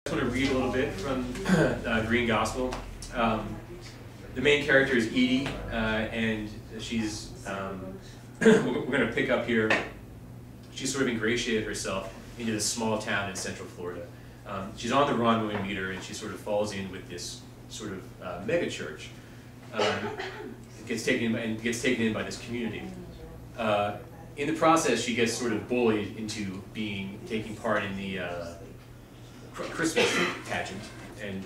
I just want to read a little bit from Green Gospel. The main character is Edie, and she's, we're going to pick up here, she's sort of ingratiated herself into this small town in central Florida. She's on the run when we meet her, and she sort of falls in with this sort of mega church. Gets taken in by this community. In the process, she gets sort of bullied into taking part in the Christmas pageant, and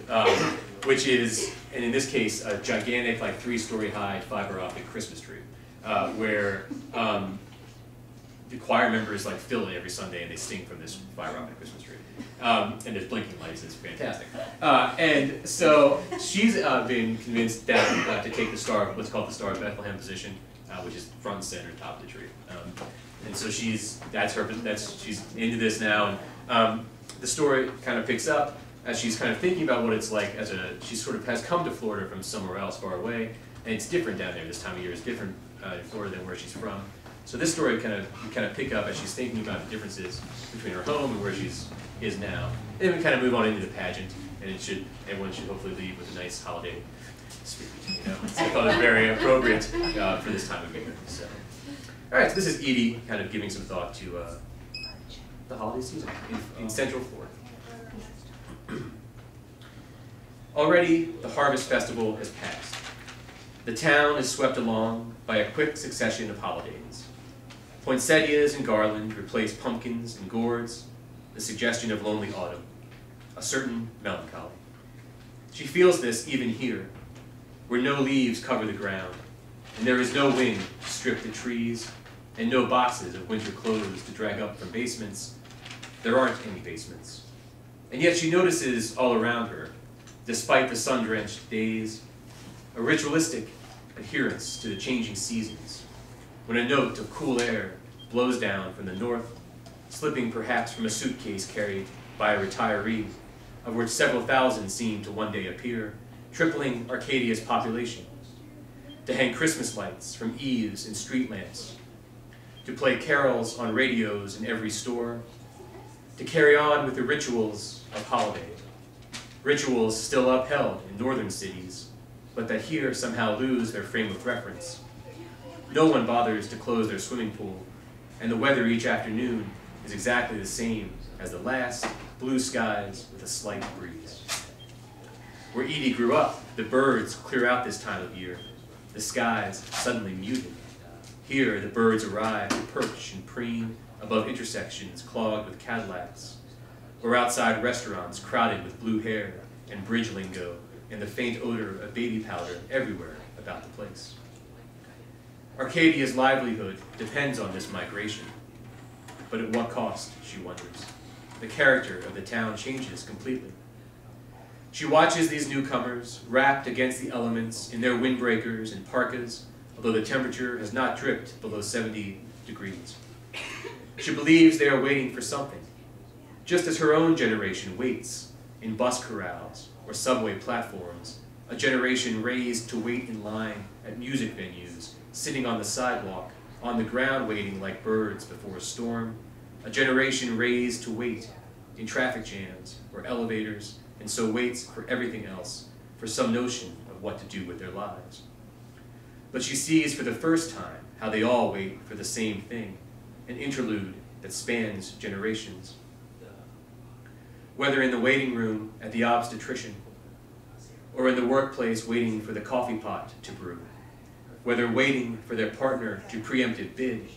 which is, and in this case, a gigantic, like 3-story high fiber optic Christmas tree, where the choir members like fill it every Sunday and they sing from this fiber optic Christmas tree. And there's blinking lights, it's fantastic. And so she's been convinced that to take what's called the Star of Bethlehem position, which is front and center, top of the tree. And so she's into this now. And the story kind of picks up as she's kind of thinking about what it's like she sort of has come to Florida from somewhere else far away, and it's different down there. This time of year is different in Florida than where she's from. So this story you kind of pick up as she's thinking about the differences between her home and where she is now. And then we kind of move on into the pageant, and everyone should hopefully leave with a nice holiday spirit. You know, so I thought it was very appropriate for this time of year. So, all right, so this is Edie kind of giving some thought to the holiday season in Central Florida. Already, the harvest festival has passed. The town is swept along by a quick succession of holidays. Poinsettias and garland replace pumpkins and gourds, the suggestion of lonely autumn, a certain melancholy. She feels this even here, where no leaves cover the ground, and there is no wind to strip the trees, and no boxes of winter clothes to drag up from basements. There aren't any basements. And yet she notices all around her, despite the sun-drenched days, a ritualistic adherence to the changing seasons, when a note of cool air blows down from the north, slipping perhaps from a suitcase carried by a retiree, of which several thousand seem to one day appear, tripling Arcadia's population, to hang Christmas lights from eaves and street lamps, to play carols on radios in every store, to carry on with the rituals of holiday, rituals still upheld in northern cities, but that here somehow lose their frame of reference. No one bothers to close their swimming pool, and the weather each afternoon is exactly the same as the last, blue skies with a slight breeze. Where Edie grew up, the birds clear out this time of year, the skies suddenly muted. Here the birds arrive to perch and preen above intersections clogged with Cadillacs, or outside restaurants crowded with blue hair and bridge lingo and the faint odor of baby powder everywhere about the place. Arcadia's livelihood depends on this migration, but at what cost, she wonders. The character of the town changes completely. She watches these newcomers, wrapped against the elements in their windbreakers and parkas, although the temperature has not dripped below 70 degrees. She believes they are waiting for something, just as her own generation waits in bus corrals or subway platforms, a generation raised to wait in line at music venues, sitting on the sidewalk, on the ground waiting like birds before a storm, a generation raised to wait in traffic jams or elevators, and so waits for everything else, for some notion of what to do with their lives. But she sees for the first time how they all wait for the same thing, an interlude that spans generations. Whether in the waiting room at the obstetrician, or in the workplace waiting for the coffee pot to brew, whether waiting for their partner to preemptive bid,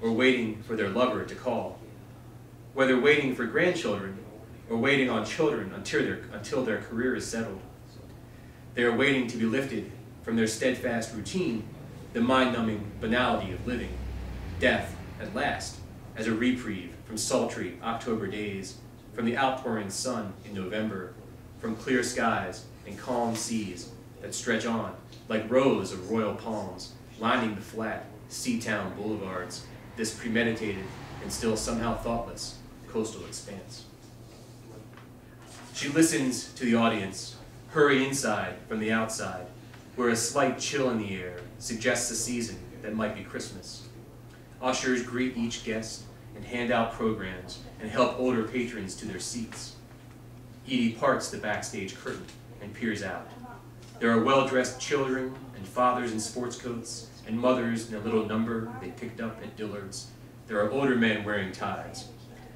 or waiting for their lover to call, whether waiting for grandchildren, or waiting on children until their career is settled. They are waiting to be lifted from their steadfast routine, the mind-numbing banality of living, death at last, as a reprieve from sultry October days, from the outpouring sun in November, from clear skies and calm seas that stretch on like rows of royal palms lining the flat sea-town boulevards, this premeditated and still somehow thoughtless coastal expanse. She listens to the audience hurry inside from the outside, where a slight chill in the air suggests a season that might be Christmas. Ushers greet each guest and hand out programs and help older patrons to their seats. Edie parts the backstage curtain and peers out. There are well-dressed children and fathers in sports coats and mothers in a little number they picked up at Dillard's. There are older men wearing ties.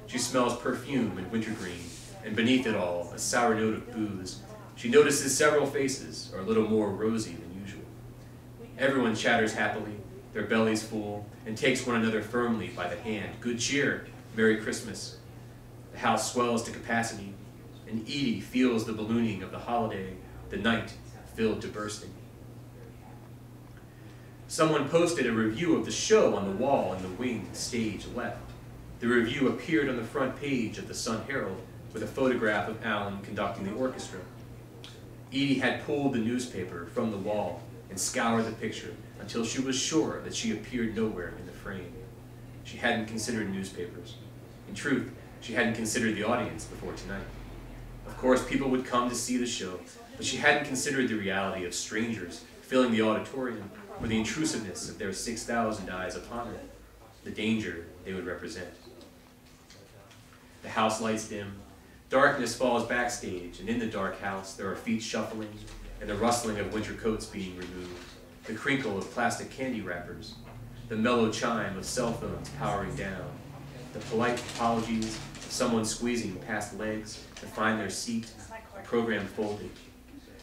She smells perfume and wintergreen, and beneath it all, a sour note of booze. She notices several faces are a little more rosy than usual. Everyone chatters happily, their bellies full, and takes one another firmly by the hand. Good cheer, Merry Christmas. The house swells to capacity, and Edie feels the ballooning of the holiday, the night filled to bursting. Someone posted a review of the show on the wall in the wing stage left. The review appeared on the front page of the Sun Herald with a photograph of Alan conducting the orchestra. Edie had pulled the newspaper from the wall and scoured the picture until she was sure that she appeared nowhere in the frame. She hadn't considered newspapers. In truth, she hadn't considered the audience before tonight. Of course, people would come to see the show, but she hadn't considered the reality of strangers filling the auditorium or the intrusiveness of their 6,000 eyes upon her, the danger they would represent. The house lights dim. Darkness falls backstage, and in the dark house there are feet shuffling and the rustling of winter coats being removed, the crinkle of plastic candy wrappers, the mellow chime of cell phones powering down, the polite apologies of someone squeezing past legs to find their seat, a program folded.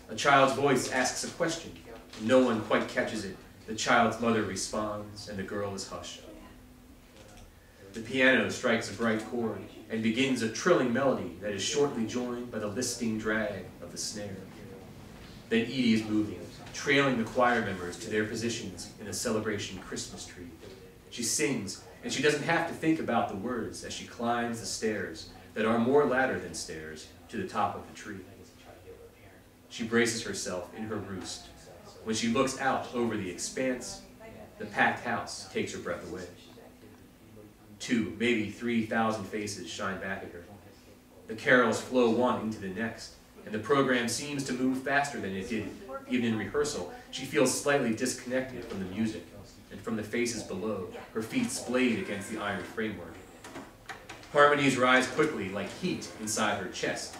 A child's voice asks a question, and no one quite catches it. The child's mother responds, and the girl is hushed. The piano strikes a bright chord and begins a trilling melody that is shortly joined by the lisping drag of the snare. Then Edie is moving, trailing the choir members to their positions in the celebration Christmas tree. She sings, and she doesn't have to think about the words as she climbs the stairs that are more ladder than stairs to the top of the tree. She braces herself in her roost. When she looks out over the expanse, the packed house takes her breath away. 2, maybe 3,000 faces shine back at her. The carols flow one into the next, and the program seems to move faster than it did even in rehearsal. She feels slightly disconnected from the music and from the faces below, her feet splayed against the iron framework. Harmonies rise quickly like heat inside her chest,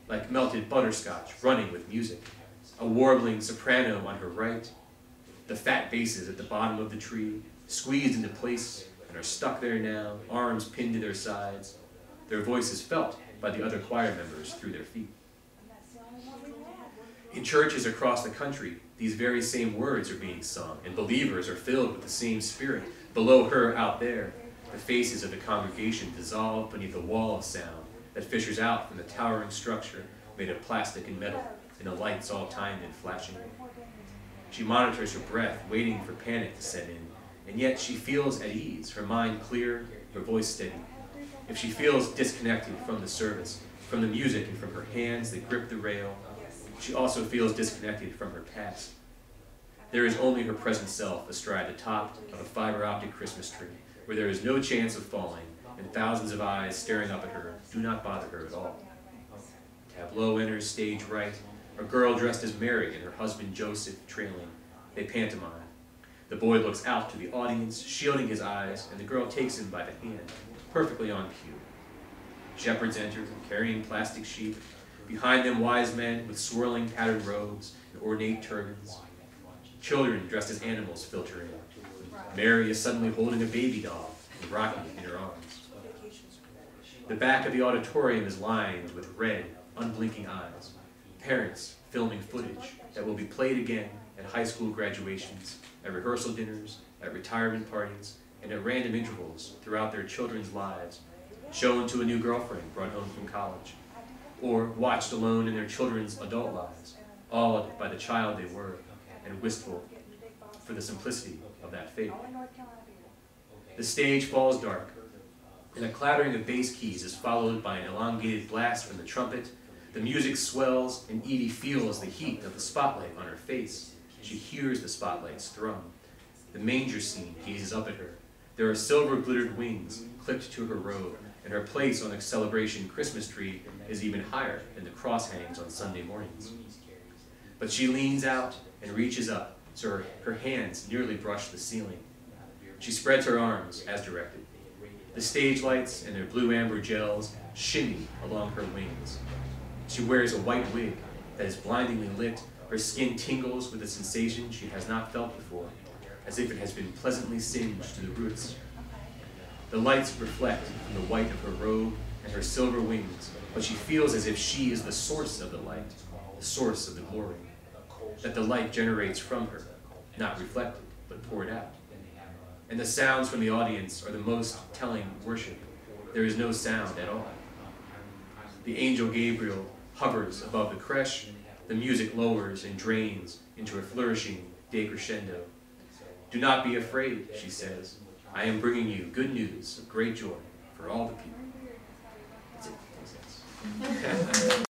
like melted butterscotch running with music. A warbling soprano on her right, the fat basses at the bottom of the tree, squeezed into place and are stuck there now, arms pinned to their sides, their voices felt by the other choir members through their feet. In churches across the country, these very same words are being sung, and believers are filled with the same spirit. Below her, out there, the faces of the congregation dissolve beneath a wall of sound that fissures out from the towering structure made of plastic and metal, and the lights all timed and flashing. She monitors her breath, waiting for panic to set in, and yet she feels at ease, her mind clear, her voice steady. If she feels disconnected from the service, from the music and from her hands that grip the rail, she also feels disconnected from her past. There is only her present self astride the top of a fiber-optic Christmas tree, where there is no chance of falling, and thousands of eyes staring up at her do not bother her at all. Tableau enters stage right, a girl dressed as Mary and her husband Joseph trailing. They pantomime. The boy looks out to the audience, shielding his eyes, and the girl takes him by the hand, perfectly on cue. Shepherds enter, carrying plastic sheep. Behind them, wise men with swirling patterned robes and ornate turbans. Children dressed as animals filter in. Mary is suddenly holding a baby doll and rocking it in her arms. The back of the auditorium is lined with red, unblinking eyes. Parents filming footage that will be played again at high school graduations, at rehearsal dinners, at retirement parties, and at random intervals throughout their children's lives, shown to a new girlfriend brought home from college, or watched alone in their children's adult lives, awed by the child they were, and wistful for the simplicity of that faith. The stage falls dark, and a clattering of bass keys is followed by an elongated blast from the trumpet. The music swells, and Edie feels the heat of the spotlight on her face. She hears the spotlights thrum. The manger scene gazes up at her. There are silver-glittered wings clipped to her robe, and her place on the celebration Christmas tree is even higher than the cross hangs on Sunday mornings. But she leans out and reaches up, so her hands nearly brush the ceiling. She spreads her arms as directed. The stage lights and their blue-amber gels shimmy along her wings. She wears a white wig that is blindingly lit. Her skin tingles with a sensation she has not felt before, as if it has been pleasantly singed to the roots. The lights reflect from the white of her robe and her silver wings, but she feels as if she is the source of the light, the source of the glory, that the light generates from her, not reflected, but poured out. And the sounds from the audience are the most telling worship. There is no sound at all. The angel Gabriel hovers above the creche. The music lowers and drains into a flourishing decrescendo. Do not be afraid, she says. I am bringing you good news of great joy for all the people. That's it. Thanks, guys.